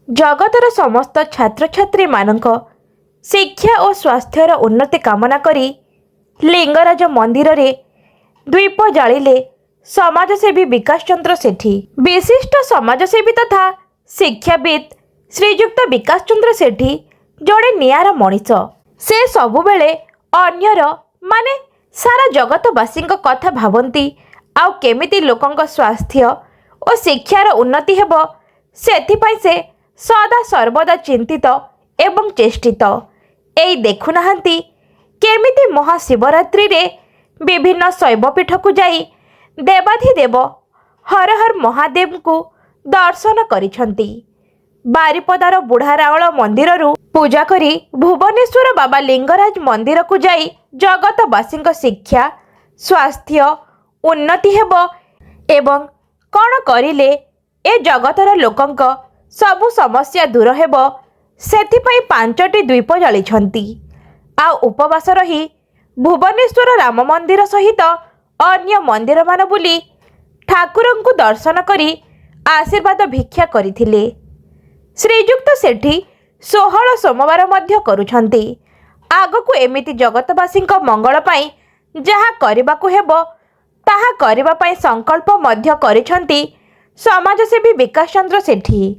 जगतर समस्त छात्र छात्री मानक शिक्षा और स्वास्थ्यर उन्नति कामना करी लिंगराज मंदिर रे द्वीप जालिले समाजसेवी विकास चंद्र सेठी। विशिष्ट समाजसेवी तथा शिक्षाविद श्रीजुक्त विकास चंद्र सेठी जड़े नियारा मनीष। से सबुबेले अन्यर माने सारा जगतवासी कथा भावती आउ केमिति लोकंक स्वास्थ्य और शिक्षार उन्नति हेब सेथिपाई से सदा सर्वदा चिंतित एवं चेष्टित। एई देखुनाहांती केमिति महाशिवरात्रि रे विभिन्न शैवपीठ को जाई देवाधिदेव हर हर महादेव को दर्शन करिछंती। बारिपदार बुढ़ा रावल मंदिर रु पूजा करी भुवनेश्वर बाबा लिंगराज मंदिर को जाई जगतवासी शिक्षा स्वास्थ्य उन्नति हेब एवं कौन करिले ए जगतर लोकंक सबु समस्या दूर हेब सेथिपाई 5टी द्वीप जालिछंती। आ उपवास रही भुवनेश्वर राम मंदिर सहित अन्य मंदिर मान बुली ठाकुरंकु दर्शन करी आशीर्वाद भिक्षा करिथिले। श्रीजुक्त सेठी 16 सोमवार मध्य करुछंती। आगकु एमिति जगतवासी मंगल पाई जहा करिबाकु हेबो ताहा करिबा पाई संकल्प मध्य करिछंती समाजसेवी विकास चंद्र सेठी।